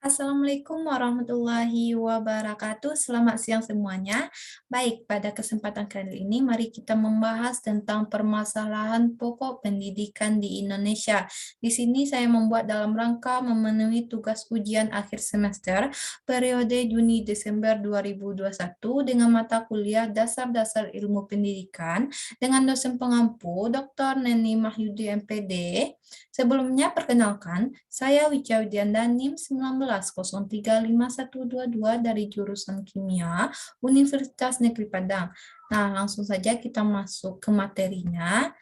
Assalamualaikum warahmatullahi wabarakatuh. Selamat siang semuanya. Baik, pada kesempatan kali ini mari kita membahas tentang permasalahan pokok pendidikan di Indonesia. Di sini saya membuat dalam rangka memenuhi tugas ujian akhir semester periode Juni-Desember 2021 dengan mata kuliah Dasar-Dasar Ilmu Pendidikan dengan dosen pengampu Dr. Neni Mahyudi MPD. Sebelumnya, perkenalkan, saya Wica Widianda NIM 19035122 dari jurusan Kimia Universitas Negeri Padang. Nah, langsung saja kita masuk ke materinya.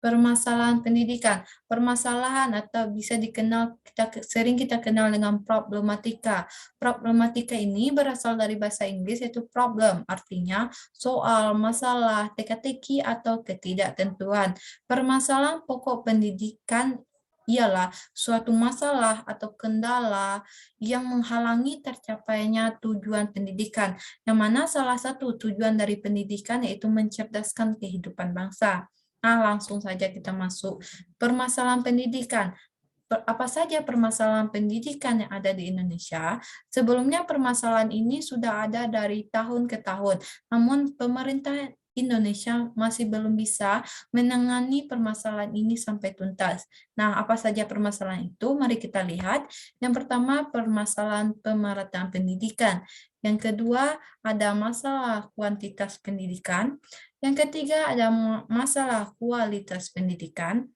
Permasalahan pendidikan, permasalahan atau bisa dikenal sering kita kenal dengan problematika. Problematika ini berasal dari bahasa Inggris yaitu problem, artinya soal, masalah, teka-teki atau ketidaktentuan. Permasalahan pokok pendidikan ialah suatu masalah atau kendala yang menghalangi tercapainya tujuan pendidikan, yang mana salah satu tujuan dari pendidikan yaitu mencerdaskan kehidupan bangsa. Nah, langsung saja kita masuk permasalahan pendidikan. Apa saja permasalahan pendidikan yang ada di Indonesia? Sebelumnya permasalahan ini sudah ada dari tahun ke tahun, namun pemerintah Indonesia masih belum bisa menangani permasalahan ini sampai tuntas. Nah, apa saja permasalahan itu? Mari kita lihat. Yang pertama, permasalahan pemerataan pendidikan. Yang kedua, ada masalah kuantitas pendidikan. Yang ketiga, ada masalah kualitas pendidikan.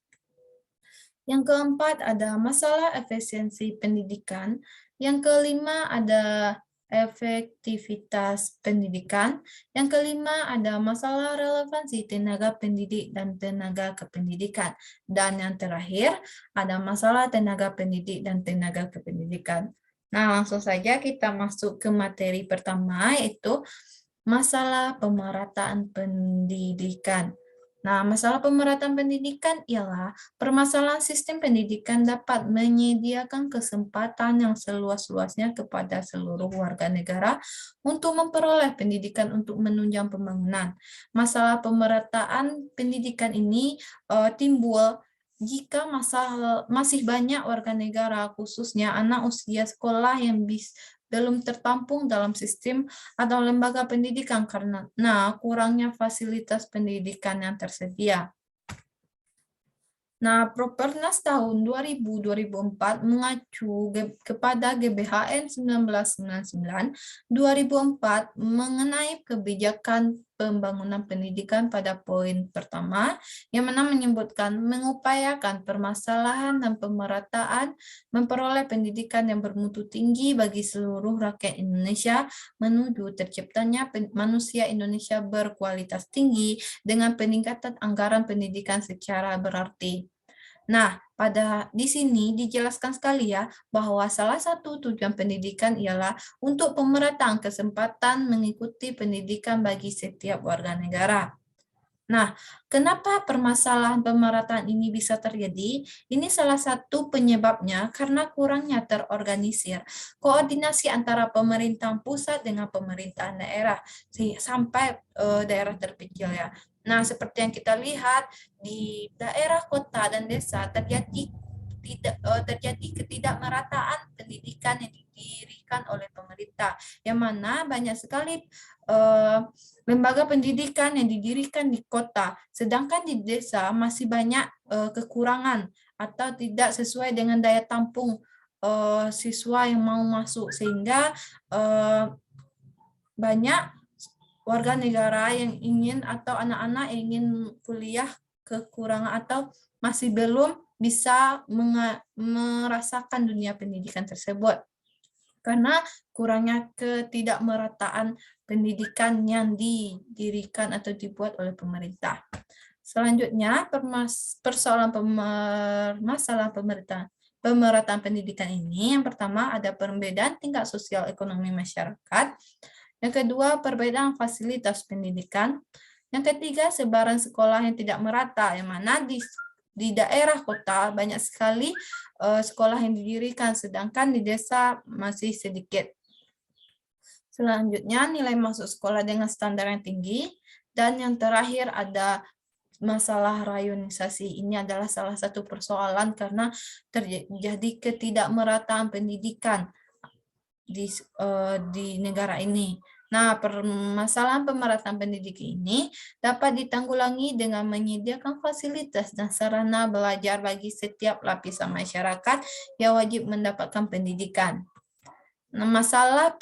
Yang keempat, ada masalah efisiensi pendidikan. Yang kelima, ada efektivitas pendidikan. Yang kelima, ada masalah relevansi tenaga pendidik dan tenaga kependidikan. Dan yang terakhir, ada masalah tenaga pendidik dan tenaga kependidikan. Nah, langsung saja kita masuk ke materi pertama, yaitu masalah pemerataan pendidikan. Nah, masalah pemerataan pendidikan ialah permasalahan sistem pendidikan dapat menyediakan kesempatan yang seluas-luasnya kepada seluruh warga negara untuk memperoleh pendidikan untuk menunjang pembangunan. Masalah pemerataan pendidikan ini timbul jika masih banyak warga negara, khususnya anak usia sekolah yang belum tertampung dalam sistem atau lembaga pendidikan karena kurangnya fasilitas pendidikan yang tersedia. Nah, Propernas tahun 2000-2004 mengacu kepada GBHN 1999-2004 mengenai kebijakan pembangunan pendidikan pada poin pertama, yang mana menyebutkan mengupayakan permasalahan dan pemerataan memperoleh pendidikan yang bermutu tinggi bagi seluruh rakyat Indonesia menuju terciptanya manusia Indonesia berkualitas tinggi dengan peningkatan anggaran pendidikan secara berarti. Nah, di sini dijelaskan sekali ya bahwa salah satu tujuan pendidikan ialah untuk pemerataan kesempatan mengikuti pendidikan bagi setiap warga negara. Nah, kenapa permasalahan pemerataan ini bisa terjadi? Ini salah satu penyebabnya karena kurangnya terorganisir koordinasi antara pemerintahan pusat dengan pemerintahan daerah sampai daerah terpencil ya. Nah, seperti yang kita lihat di daerah kota dan desa terjadi ketidakmerataan pendidikan yang didirikan oleh pemerintah, yang mana banyak sekali lembaga pendidikan yang didirikan di kota, sedangkan di desa masih banyak kekurangan atau tidak sesuai dengan daya tampung siswa yang mau masuk, sehingga banyak warga negara yang ingin atau anak-anak yang ingin kuliah kekurangan atau masih belum bisa merasakan dunia pendidikan tersebut karena kurangnya ketidakmerataan pendidikan yang didirikan atau dibuat oleh pemerintah. Selanjutnya, persoalan masalah pemerataan pendidikan ini, yang pertama ada perbedaan tingkat sosial ekonomi masyarakat, yang kedua perbedaan fasilitas pendidikan, yang ketiga sebaran sekolah yang tidak merata, yang mana di daerah kota banyak sekali sekolah yang didirikan, sedangkan di desa masih sedikit. Selanjutnya, nilai masuk sekolah dengan standar yang tinggi. Dan yang terakhir ada masalah rayonisasi ini adalah salah satu persoalan karena terjadi ketidakmerataan pendidikan di negara ini. Nah, permasalahan pemerataan pendidikan ini dapat ditanggulangi dengan menyediakan fasilitas dan sarana belajar bagi setiap lapisan masyarakat yang wajib mendapatkan pendidikan. Nah, masalah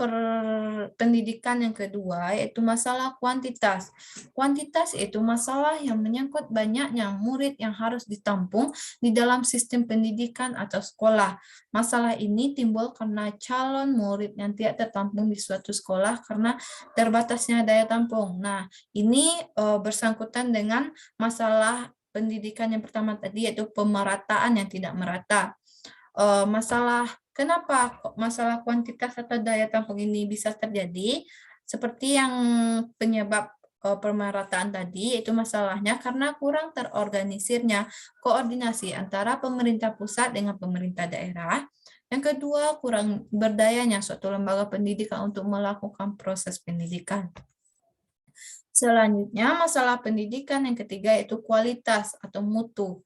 pendidikan yang kedua yaitu masalah kuantitas. Kuantitas itu masalah yang menyangkut banyaknya murid yang harus ditampung di dalam sistem pendidikan atau sekolah. Masalah ini timbul karena calon murid yang tidak tertampung di suatu sekolah karena terbatasnya daya tampung. Nah, ini bersangkutan dengan masalah pendidikan yang pertama tadi yaitu pemerataan yang tidak merata. Kenapa masalah kuantitas atau daya tampung ini bisa terjadi? Seperti yang penyebab pemerataan tadi, yaitu masalahnya karena kurang terorganisirnya koordinasi antara pemerintah pusat dengan pemerintah daerah. Yang kedua, kurang berdayanya suatu lembaga pendidikan untuk melakukan proses pendidikan. Selanjutnya, masalah pendidikan yang ketiga yaitu kualitas atau mutu.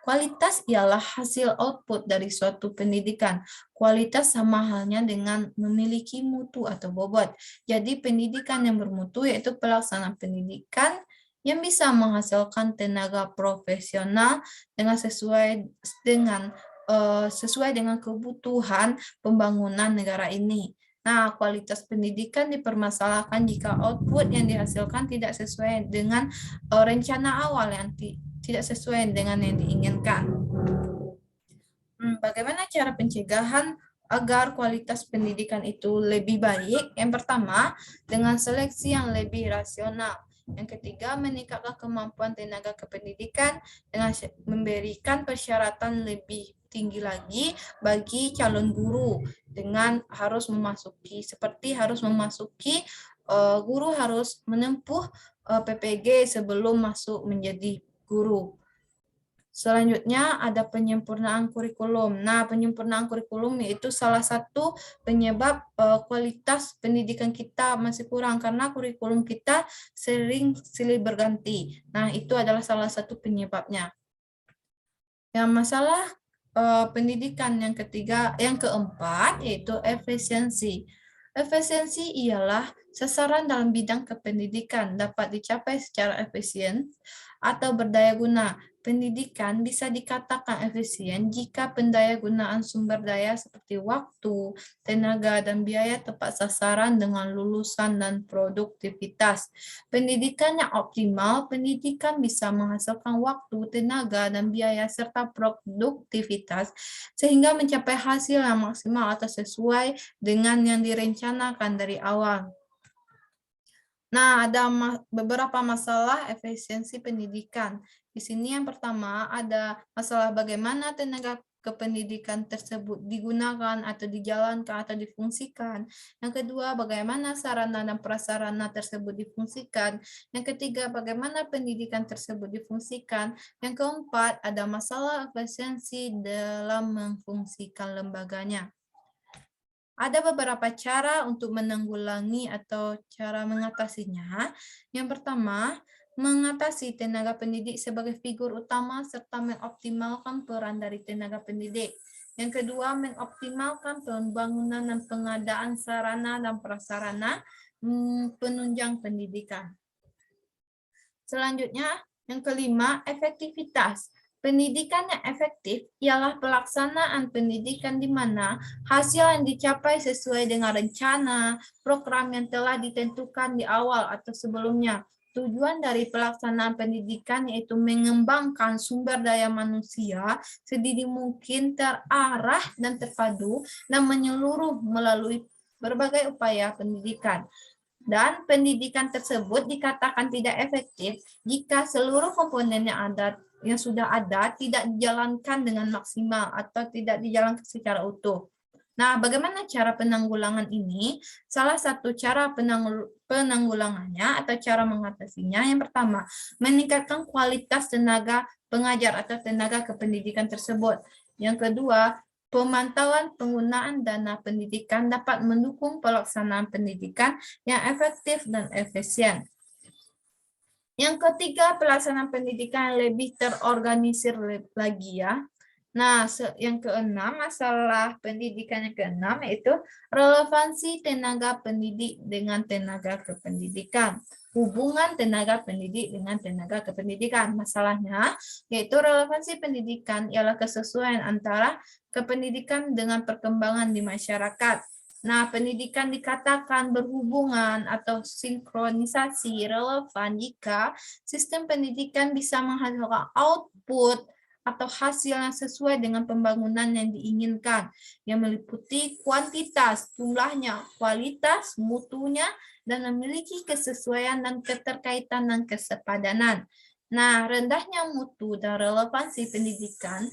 Kualitas ialah hasil output dari suatu pendidikan. Kualitas sama halnya dengan memiliki mutu atau bobot. Jadi pendidikan yang bermutu yaitu pelaksanaan pendidikan yang bisa menghasilkan tenaga profesional dengan sesuai dengan kebutuhan pembangunan negara ini. Nah, kualitas pendidikan dipermasalahkan jika output yang dihasilkan tidak sesuai dengan rencana awal yang tidak sesuai dengan yang diinginkan. Bagaimana cara pencegahan agar kualitas pendidikan itu lebih baik? Yang pertama, dengan seleksi yang lebih rasional. Yang ketiga, meningkatkan kemampuan tenaga kependidikan dengan memberikan persyaratan lebih tinggi lagi bagi calon guru dengan harus memasuki guru harus menempuh PPG sebelum masuk menjadi guru. Selanjutnya ada penyempurnaan kurikulum. Nah, penyempurnaan kurikulum yaitu salah satu penyebab kualitas pendidikan kita masih kurang karena kurikulum kita sering silih berganti. Nah, itu adalah salah satu penyebabnya. Yang masalah pendidikan yang keempat yaitu efisiensi. Efisiensi ialah sasaran dalam bidang kependidikan dapat dicapai secara efisien atau berdaya guna. Pendidikan bisa dikatakan efisien jika pendayagunaan sumber daya seperti waktu, tenaga, dan biaya tepat sasaran dengan lulusan dan produktivitas. Pendidikan yang optimal, pendidikan bisa menghasilkan waktu, tenaga, dan biaya serta produktivitas sehingga mencapai hasil yang maksimal atau sesuai dengan yang direncanakan dari awal. Nah, ada beberapa masalah efisiensi pendidikan. Di sini yang pertama ada masalah bagaimana tenaga kependidikan tersebut digunakan atau dijalankan atau difungsikan. Yang kedua, bagaimana sarana dan prasarana tersebut difungsikan. Yang ketiga, bagaimana pendidikan tersebut difungsikan. Yang keempat, ada masalah efisiensi dalam memfungsikan lembaganya. Ada beberapa cara untuk menanggulangi atau cara mengatasinya. Yang pertama, mengatasi tenaga pendidik sebagai figur utama serta mengoptimalkan peran dari tenaga pendidik. Yang kedua, mengoptimalkan pembangunan dan pengadaan sarana dan prasarana penunjang pendidikan. Selanjutnya, yang kelima, efektivitas. Pendidikan yang efektif ialah pelaksanaan pendidikan di mana hasil yang dicapai sesuai dengan rencana, program yang telah ditentukan di awal atau sebelumnya. Tujuan dari pelaksanaan pendidikan yaitu mengembangkan sumber daya manusia sedini mungkin terarah dan terpadu dan menyeluruh melalui berbagai upaya pendidikan. Dan pendidikan tersebut dikatakan tidak efektif jika seluruh komponen yang sudah ada tidak dijalankan dengan maksimal atau tidak dijalankan secara utuh. Nah, bagaimana cara penanggulangan ini? Salah satu cara penanggulangannya atau cara mengatasinya yang pertama, meningkatkan kualitas tenaga pengajar atau tenaga kependidikan tersebut. Yang kedua, pemantauan penggunaan dana pendidikan dapat mendukung pelaksanaan pendidikan yang efektif dan efisien. Yang ketiga, pelaksanaan pendidikan yang lebih terorganisir lagi ya. Nah, yang keenam, masalah pendidikan yang keenam yaitu relevansi tenaga pendidik dengan tenaga kependidikan. Hubungan tenaga pendidik dengan tenaga kependidikan. Masalahnya, yaitu relevansi pendidikan ialah kesesuaian antara kependidikan dengan perkembangan di masyarakat. Nah, pendidikan dikatakan berhubungan atau sinkronisasi relevan jika sistem pendidikan bisa menghasilkan output atau hasil yang sesuai dengan pembangunan yang diinginkan, yang meliputi kuantitas, jumlahnya, kualitas, mutunya, dan memiliki kesesuaian dan keterkaitan dan kesepadanan. Nah, rendahnya mutu dan relevansi pendidikan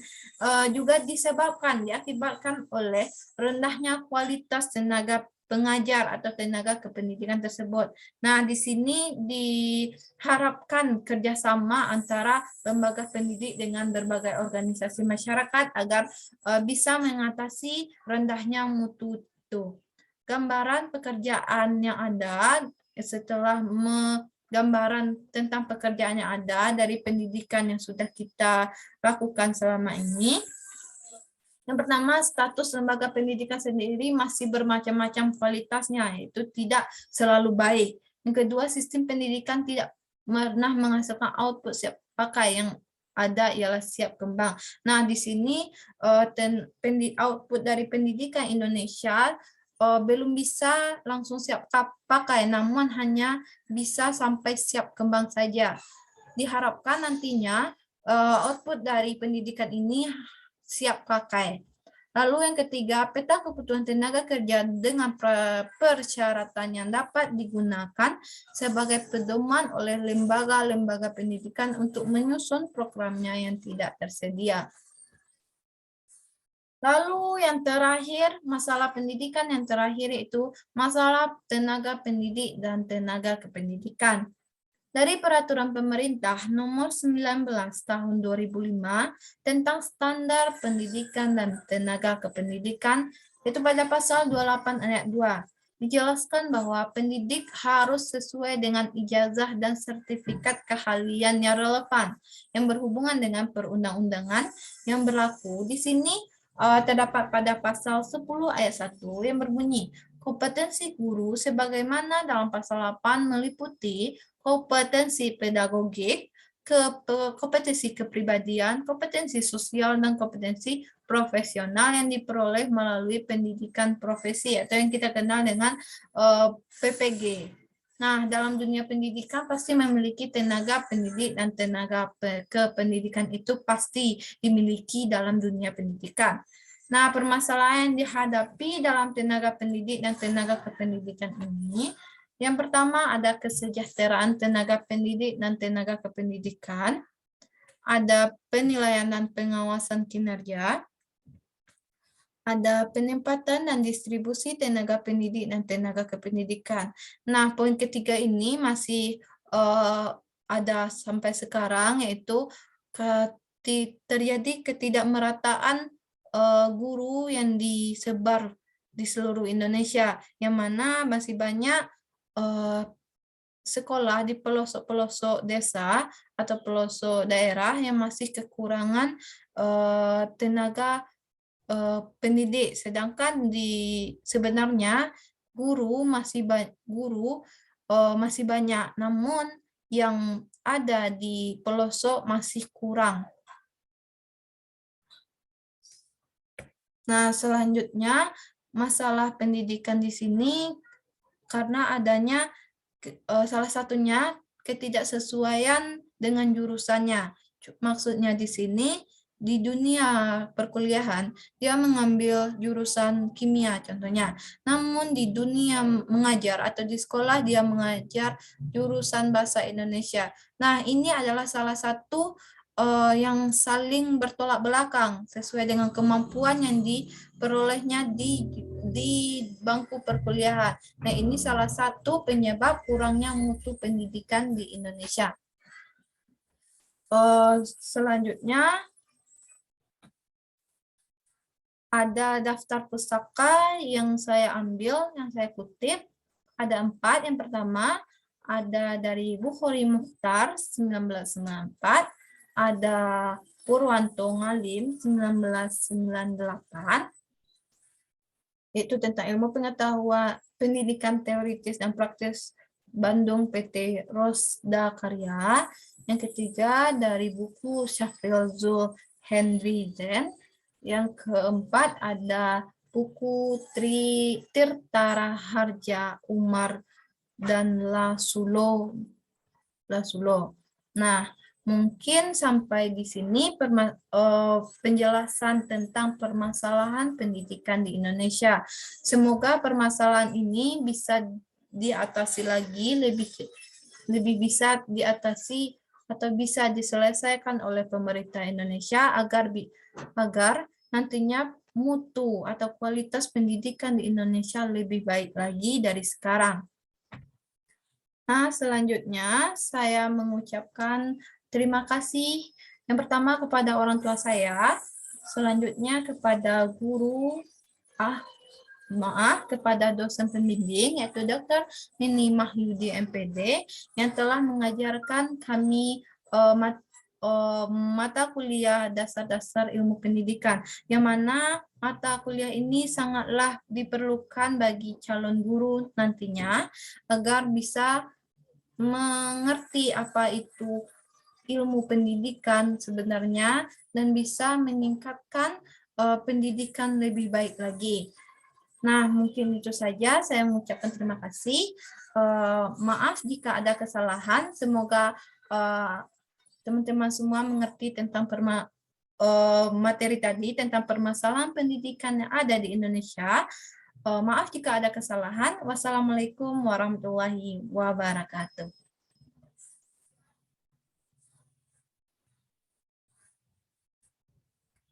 juga diakibatkan oleh rendahnya kualitas tenaga pengajar atau tenaga kependidikan tersebut. Nah, di sini diharapkan kerjasama antara lembaga pendidik dengan berbagai organisasi masyarakat agar bisa mengatasi rendahnya mutu itu. Gambaran pekerjaan yang ada setelah gambaran tentang pekerjaan yang ada dari pendidikan yang sudah kita lakukan selama ini. Yang pertama, status lembaga pendidikan sendiri masih bermacam-macam kualitasnya, yaitu tidak selalu baik. Yang kedua, sistem pendidikan tidak pernah menghasilkan output siap pakai, yang ada ialah siap kembang. Nah, di sini output dari pendidikan Indonesia belum bisa langsung siap pakai, namun hanya bisa sampai siap kembang saja. Diharapkan nantinya output dari pendidikan ini siap pakai. Lalu yang ketiga, peta kebutuhan tenaga kerja dengan persyaratan yang dapat digunakan sebagai pedoman oleh lembaga-lembaga pendidikan untuk menyusun programnya yang tidak tersedia. Lalu yang terakhir, masalah pendidikan yang terakhir yaitu masalah tenaga pendidik dan tenaga kependidikan. Dari Peraturan Pemerintah Nomor 19 Tahun 2005 tentang Standar Pendidikan dan Tenaga Kependidikan, itu pada pasal 28 ayat 2, dijelaskan bahwa pendidik harus sesuai dengan ijazah dan sertifikat keahlian yang relevan yang berhubungan dengan perundang-undangan yang berlaku. Di sini terdapat pada pasal 10 ayat 1 yang berbunyi, kompetensi guru sebagaimana dalam pasal 8 meliputi kompetensi pedagogik, kompetensi kepribadian, kompetensi sosial, dan kompetensi profesional yang diperoleh melalui pendidikan profesi atau yang kita kenal dengan PPG. Nah, dalam dunia pendidikan pasti memiliki tenaga pendidik dan tenaga kependidikan itu pasti dimiliki dalam dunia pendidikan. Nah, permasalahan yang dihadapi dalam tenaga pendidik dan tenaga kependidikan ini, yang pertama ada kesejahteraan tenaga pendidik dan tenaga kependidikan, ada penilaian dan pengawasan kinerja, ada penempatan dan distribusi tenaga pendidik dan tenaga kependidikan. Nah, poin ketiga ini masih ada sampai sekarang, yaitu terjadi ketidakmerataan guru yang disebar di seluruh Indonesia, yang mana masih banyak sekolah di pelosok-pelosok desa atau pelosok daerah yang masih kekurangan tenaga pendidik, sedangkan sebenarnya guru masih banyak, namun yang ada di pelosok masih kurang. Nah, selanjutnya masalah pendidikan di sini karena adanya salah satunya ketidaksesuaian dengan jurusannya. Maksudnya di sini di dunia perkuliahan dia mengambil jurusan kimia contohnya. Namun di dunia mengajar atau di sekolah dia mengajar jurusan bahasa Indonesia. Nah, ini adalah salah satu yang saling bertolak belakang sesuai dengan kemampuan yang diperolehnya di bangku perkuliahan. Nah, ini salah satu penyebab kurangnya mutu pendidikan di Indonesia. Selanjutnya ada daftar pustaka yang saya ambil, yang saya kutip. Ada 4. Yang pertama ada dari Bukhari Mukhtar 1994, ada Purwanto Ngalim 1998, yaitu tentang ilmu pengetahuan pendidikan teoritis dan praktis Bandung PT Rosda Karya. Yang ketiga dari buku Syafril Zul Henry Zen. Yang keempat ada buku Tirtara Harja Umar dan Lasulo. Nah, mungkin sampai di sini penjelasan tentang permasalahan pendidikan di Indonesia. Semoga permasalahan ini bisa diatasi lagi, lebih bisa diatasi atau bisa diselesaikan oleh pemerintah Indonesia agar nantinya mutu atau kualitas pendidikan di Indonesia lebih baik lagi dari sekarang. Nah, selanjutnya saya mengucapkan terima kasih yang pertama kepada orang tua saya, selanjutnya kepada guru, kepada dosen pembimbing yaitu Dr. Nini Mahyudi MPD yang telah mengajarkan kami mata kuliah dasar-dasar ilmu pendidikan, yang mana mata kuliah ini sangatlah diperlukan bagi calon guru nantinya agar bisa mengerti apa itu ilmu pendidikan sebenarnya dan bisa meningkatkan pendidikan lebih baik lagi. Nah, mungkin itu saja. Saya mengucapkan terima kasih. Maaf jika ada kesalahan. Semoga teman-teman semua mengerti tentang materi tadi tentang permasalahan pendidikan yang ada di Indonesia. Maaf jika ada kesalahan. Wassalamualaikum warahmatullahi wabarakatuh.